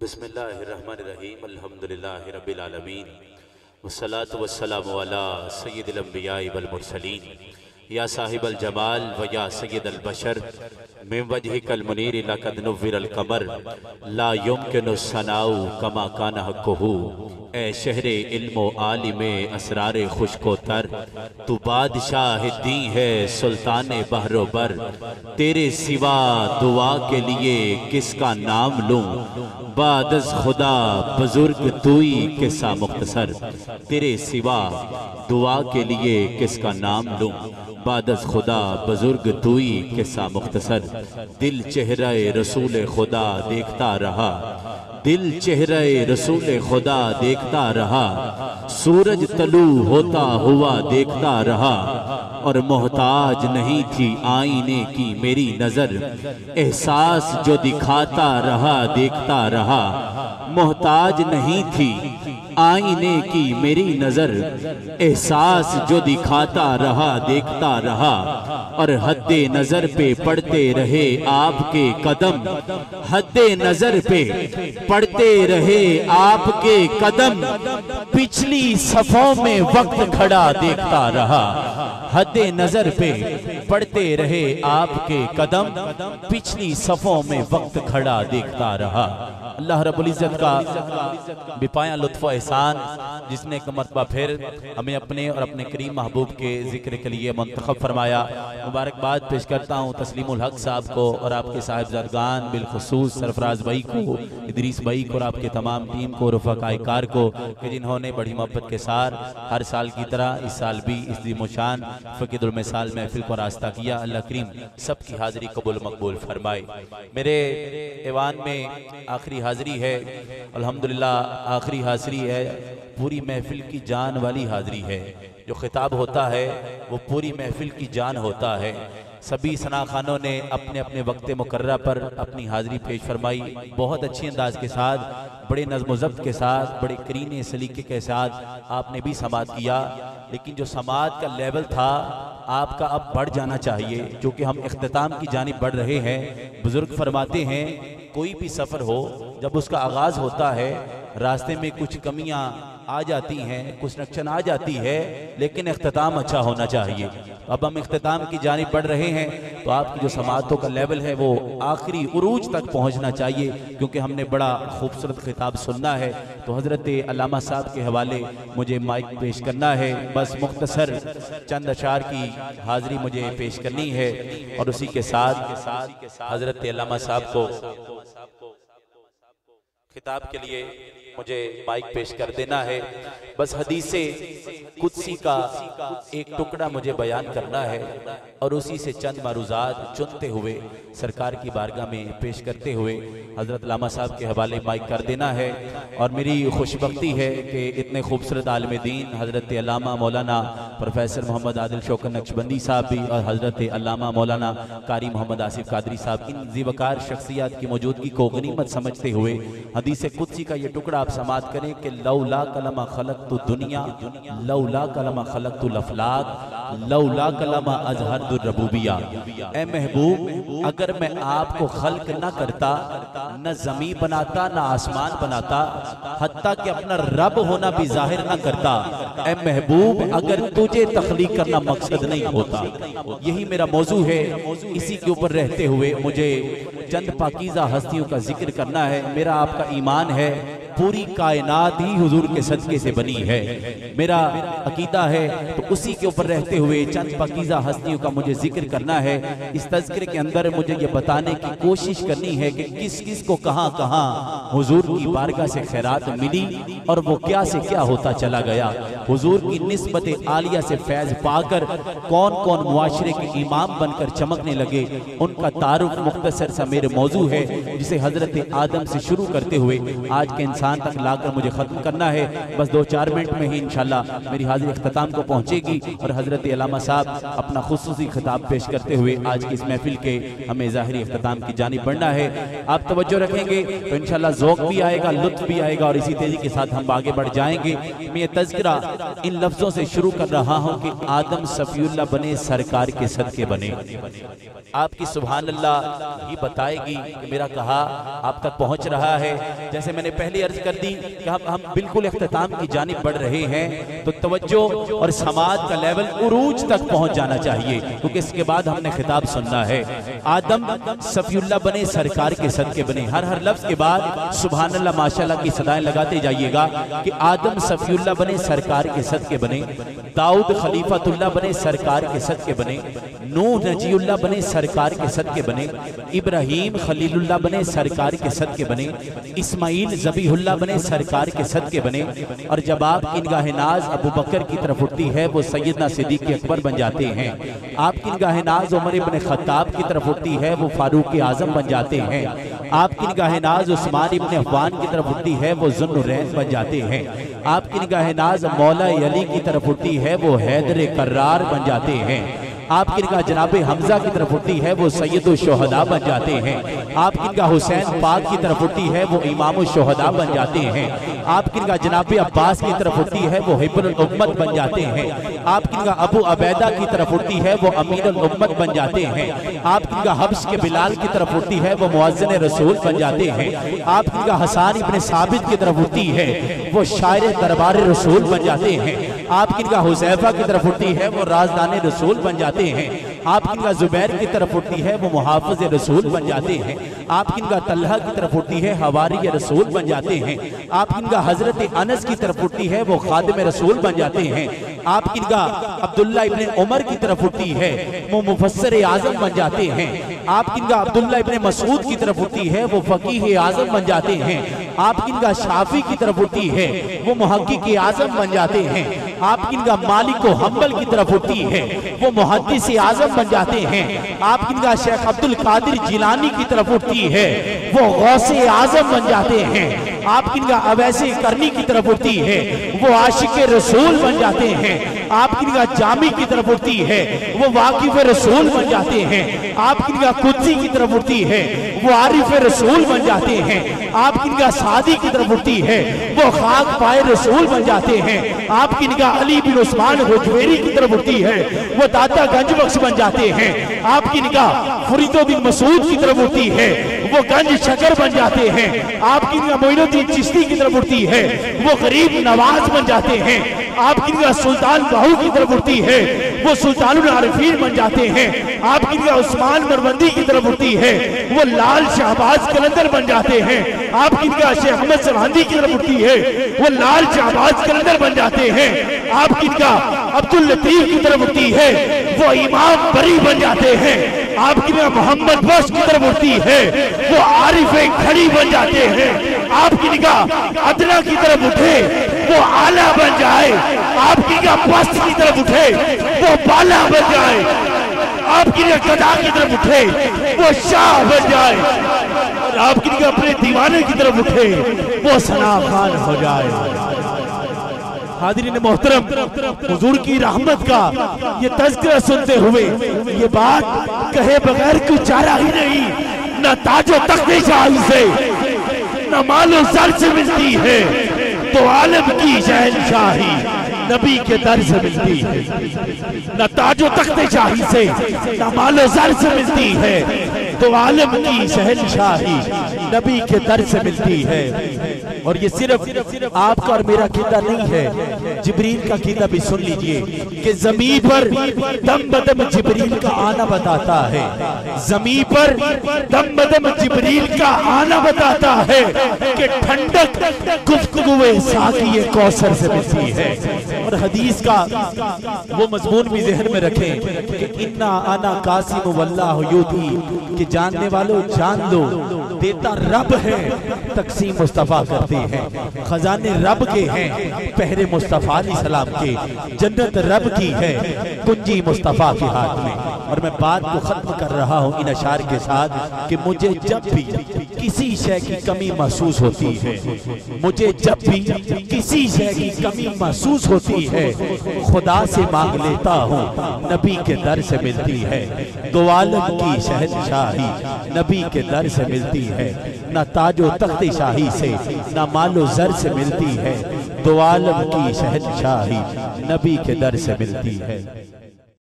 बिस्मिल्लाहिर्रहमानिर्रहीम अल्हम्दुलिल्लाहि रब्बिल आलमीन वस्सलातु वस्सलामु अला सय्यिदिल अंबियाइ वल मुरसलीन या साहिबल जमाल व या सय्यिदल बशर मिन वजहिकल मुनीर लक़द नुव्विरल कमर ला युमकिनु सनाउ कमा काना हक़्क़ुहु। ए शहरे इल्मो आलिमे असरारे खुशको तर, तू बादशाह दी है सुल्ताने बहरो बर। तेरे सिवा दुआ के लिए किसका नाम लूं, बादस खुदा बुजुर्ग तूई किस्सा मुख्तसर। तेरे सिवा दुआ के लिए किसका नाम लूं, बादस खुदा बुजुर्ग तूई किस्सा मुख्तसर। दिल चेहरे रसूल खुदा देखता रहा, दिल चेहरे रसूल खुदा देखता रहा। सूरज तलू होता हुआ देखता रहा, और मोहताज नहीं थी आईने की मेरी नजर। एहसास जो दिखाता रहा देखता रहा, मोहताज नहीं थी आईने की मेरी नजर। एहसास जो दिखाता रहा देखता रहा, और हद्दे नजर पे पड़ते रहे आपके कदम। हद्दे नजर पे पड़ते रहे आपके कदम, पिछली सफों में वक्त खड़ा देखता रहा। हद्दे नजर पे पड़ते रहे आपके कदम, पिछली सफों में वक्त खड़ा देखता रहा। अल्लाह रब्बुल इज्जत का बेपाया लुत्फ़ व एहसान, जिसने एक मरतबा फिर हमें अपने और अपने करीम महबूब के जिक्र के लिए मुंतखब फरमाया। मुबारकबाद पेश करता हूँ तस्लीमुल हक साहब को और आपके साहिबजादगान, बिलखुसूस सरफराज भाई को, इदरीस भाई को और आपके तमाम टीम को, रफ़ाक़ाए कार को, कि जिन्होंने बड़ी मोहब्बत के साथ हर साल की तरह इस साल भी इस ज़ीमुशान फ़क़ीदुल मिसाल महफिल को रास्ता किया। अल्लाह करीम सबकी हाज़िरी कबूल मकबूल फरमाए। मेरे ऐवान में आखिरी हाज़िरी है, अल्हम्दुलिल्लाह आखिरी हाज़िरी है, पूरी महफिल की जान वाली हाज़िरी है। जो खिताब होता है वो पूरी महफिल की जान होता है। सभी सना खानों ने अपने अपने वक्त मुकर्रर पर अपनी हाज़िरी पेश फरमाई। बहुत अच्छे अंदाज के साथ, बड़े नज़्म ज़ब्त के साथ, बड़े करीने सलीके के साथ आपने भी समात किया। लेकिन जो समात का लेवल था आपका अब बढ़ जाना चाहिए, क्योंकि हम इख्तिताम की जानिब बढ़ रहे हैं। बुजुर्ग फरमाते हैं कोई भी सफ़र हो, जब उसका आगाज़ होता है रास्ते में कुछ कमियां आ जाती हैं, कुछ नक्शन आ जाती है, लेकिन इख्तिताम अच्छा होना चाहिए। अब हम इख्तिताम की जानिब बढ़ रहे हैं, तो आपकी जो समातों का लेवल है वो आखिरी उरूज तक पहुंचना चाहिए, क्योंकि हमने बड़ा खूबसूरत खिताब सुनना है। तो हज़रत अल्लामा साहब के हवाले मुझे माइक पेश करना है। बस मुख्तसर चंद अशार की हाज़िरी मुझे पेश करनी है, और उसी के साथ हज़रत अल्लामा साहब को खिताब के लिए मुझे माइक पेश कर देना है। बस हदीसे कुदसी का एक टुकड़ा मुझे बयान करना है, और उसी से चंद मारूज़ात चुनते हुए सरकार की बारगाह में पेश करते हुए हज़रत अल्लामा साहब के हवाले माइक कर देना है। और मेरी खुशबख्ती है कि इतने खूबसूरत आलिम दीन हज़रत अल्लामा मौलाना प्रोफेसर मोहम्मद आदिल शौकत नक्शबंदी साहब भी, और हज़रत अल्लामा मौलाना कारी मोहम्मद आसिफ कादरी साहब, इन ज़ीवकार शख्सियात की मौजूदगी को गनीमत समझते हुए हदीस कुदसी का ये टुकड़ा आप समात करें कि लौला कलमा खलक़तु दुनिया, लौला कलमा खलक़तु लफलाक, लौला कलमा अज़हरतु रबूबिया। ए महबूब, अगर मैं आपको खल्क न करता, न ज़मीन बनाता, न आसमान बनाता, हत्ता कि अपना रब होना भी जाहिर न करता, ए महबूब अगर तुझे तख्लीक करना मकसद नहीं होता। यही मेरा मौजू है। इसी के ऊपर रहते हुए मुझे चंद पाकीज़ा हस्तियों का जिक्र करना है। मेरा आपका ईमान है पूरी कायनात ही हुजूर के सदके से बनी है, मेरा अकीदा है। तो उसी के ऊपर रहते हुए चंद पाकीज़ा हस्तियों का मुझे जिक्र करना है। इस तज़किरे के अंदर मुझे ये बताने की कोशिश करनी है कि किस किस को कहाँ कहाँ हुजूर की बारगाह से खैरात मिली, और वो क्या से क्या होता चला गया। हुजूर की निस्बत आलिया से फैज़ पाकर कौन कौन मुआशरे के इमाम बनकर चमकने लगे, उनका तारुफ मुख्तसर सा मेरे मौजू है, जिसे हज़रत आदम से शुरू करते हुए आज के इंसान तक लाकर मुझे खत्म करना है। बस 2-4 मिनट में ही इंशाल्लाह मेरी हाजिर इख्तिताम को पहुंचेगी, और हज़रत अल्लामा साहब अपना खुसूसी खिताब पेश करते हुए आज की इस महफिल के हमें ज़ाहिरी इख्तिताम की जानिब बढ़ना है। आप तवज्जो रखेंगे तो इंशाल्लाह ज़ौक़ भी आएगा, लुत्फ़ भी आएगा, और इसी तेज़ी के साथ हम आगे बढ़ जाएंगे। मैं ये तज़किरा इन लफ्जों से शुरू कर रहा हूं कि आदम सफीउल्लाह बने, सरकार के सदके बने। आपकी सुभान अल्लाह ही बताएगी कि मेरा कहा आप तक पहुंच रहा है। जैसे मैंने पहले अर्ज कर दी कि हम बिल्कुल इख्तिताम की जानिब बढ़ रहे हैं, तो तवज्जो और समाज का लेवल उरूज तक पहुंच जाना चाहिए, क्योंकि इसके बाद हमने खिताब सुनना है। आदम सफीउल्लाह बने, सरकार के सदके बने। हर लफ्ज के बाद सुभान अल्लाह माशाअल्लाह की सदाएं लगाते जाइएगा कि आदम सफीउल्लाह बने, सरकार के सदके बने। दाऊद खलीफतुल्लाह बने, सरकार के सदके बने। नूह नजीउल्लाह बने, सरकार के सदके बने। इब्राहीम खलीलुल्लाह बने, सरकार के सदके बने। इस्माइल ज़बीहुल्लाह बने, सरकार के सदके बने। और जब आपकी निगाह नाज अबू बकर की तरफ उठती है, वो सैयदना सिद्दीक़ अकबर बन जाते हैं। आपकी निगाह नाज उमर इब्न खत्ताब की तरफ उठती है, वो फारूक आजम बन जाते हैं। आपकी निगाह नाज उस्मान इब्न अफ़्फ़ान की तरफ उठती है, वो ज़ुन्नुरैन बन जाते हैं। आपकी निगाह नाज मौला अली की तरफ उठती है, वो हैदर कर्रार बन जाते हैं। आपकी निगाह जनाब हमजा की तरफ उठती है, वो सैयदुल शुहदा बन जाते हैं। आपकी निगाह हुसैन पाक की तरफ उठती है, वो इमामुल शुहदा बन जाते हैं। आपकी निगाह जनाब अब्बास की तरफ उठती है, वो हिब्रुल उम्मत बन जाते हैं। आपकी निगाह अबू अबैदा की तरफ उठती है, वो अमीरुल उम्मत बन जाते हैं। आपकी निगाह हब्स के बिलाल की तरफ उठती है, वो मुअज्जिन रसूल बन जाते हैं। आपकी निगाह हसन इब्न साबित की तरफ उठती है, वो शायर दरबार रसूल बन जाते हैं। आपकी निगाह हुज़ैफा की तरफ उठती है, वो राज़दान रसूल बन जाते हैं। आपकी निगाह जुबैर की तरफ उठती है, वो मुहाफ़िज़ रसूल बन जाते हैं। आपकी निगाह तल्हा की तरफ उठती है, हवारी रसूल बन जाते हैं। आपकी निगाह हजरत अनस की तरफ उठती है, वो खादिम रसूल बन जाते हैं। आपकी निगाह अब्दुल्ला इब्न उमर की तरफ उठती है, वो मुफस्सिर आज़म बन जाते हैं। आपकी निगाह अब्दुल्ला इब्न मसूद की तरफ उठती है, वो फ़क़ीह आज़म बन जाते हैं। आपकी निगाह शाफी की तरफ उठती है, वो मुहक्किक आज़म बन जाते हैं। आपकी निगाह मालिक व हम्बल की तरफ उठती है, वो मुहद्दिस आज़म बन जाते हैं। आपकी निगाह शेख अब्दुल कादिर जिलानी की तरफ उठती है, वो गौसे आज़म बन जाते हैं। आपकी निगाह अवैसे करनी की तरफ उठती है, वो आशिक रसूल बन जाते हैं। आपकी निगाह जामी की तरफ उठती है, वो वाकिफ रसूल बन जाते हैं। आपकी निगाह कुद्सी की तरफ उठती है, वो आरिफ रसूल बन जाते हैं। आपकी निगाह सादी की तरफ उठती है, वो खाक पाए रसूल बन जाते हैं। आपकी निगाह अली बिन उस्मान हुजवेरी की तरफ उठती है, वो दाता गंज बख्श बन जाते हैं। आपकी निगाह फरीदो बिन मसूद की तरफ उठती है, वो गंज शकर बन जाते हैं। आपकी निगाह मोइनुद्दीन चिश्ती की तरफ उठती है, वो गरीब नवाज बन जाते हैं। आपकी निगाह सुल्तान बाहू की तरफ उठती है, वो सुल्तानुल आरिफीन बन जाते हैं। आपकी निगाह उस्मान मरवंदी की तरफ उठती है, वो लाल शहबाज कलंदर बन जाते हैं। आपकी निगाह शेख अहमद सरहंदी की तरफ उठती है, वो लाल शहबाज कलंदर बन जाते हैं। आपकी निगाह अब्दुल लतीफ की तरफ उठती है, वो इमाम बरी बन जाते हैं। आपकी निगाह मोहम्मद बख्श की तरफ उठती है, वो आरिफे खड़ी बन जाते हैं। आपकी निगाह अदना की तरफ उठे, वो आला बन जाए। आपकी निगाह पस्त की तरफ उठे, वो बाला बन जाए। आपकी निगाह गदा की तरफ उठे, वो शाह बन जाए। और आपकी निगाह अपने दीवाने की तरफ उठे, वो सना खान हो जाए। हाज़रीन मोहतरम, हुजूर की रहमत का ये तज़किरा सुनते हुए ये बात कहे बगैर कोई चारा ही नहीं। न ताजो तख्ते शाही से, न मालो सर से मिलती है, तो आलम की शहनशाही नबी के दर से मिलती है। न ताजो तख्ते शाही से, न मालो सर से मिलती है, तो आलम की शहनशाही नबी के दर से मिलती है। और ये सिर्फ आपका और मेरा कीदा नहीं है, जिब्रील का कीदा भी सुन लीजिए कि ज़मीन पर दम बदम जिब्रील का आना बताता है। ज़मीन पर दम बदम जिब्रील का आना बताता है कि ठंडक गुफ्तगुए साक़ी कौसर से मिलती है। और हदीस का वो मजमून भी ज़हन में रखें कि इन्ना आना कासिम वल्लाहु यूती, कि जानने वालों जान लो देता रब है, तकसीम मुस्तफ़ा करते हैं। खजाने रब के हैं, पहरे मुस्तफ़ा अलैहिस्सलाम के, जन्नत रब की है, कुंजी मुस्तफ़ा के हाथ में। और मैं बात को खत्म कर रहा हूँ इन अशार के साथ कि मुझे जब भी किसी शय की कमी महसूस होती है, मुझे जब भी किसी शय की कमी महसूस होती है, खुदा से मांग लेता हूँ, नबी के दर से मिलती है। दो आलम की शहनशाही नबी के दर से मिलती है। न ताजो तख्ते शाही से, न मालो जर से मिलती है। दो आलम की शहंशाही नबी के दर से मिलती है।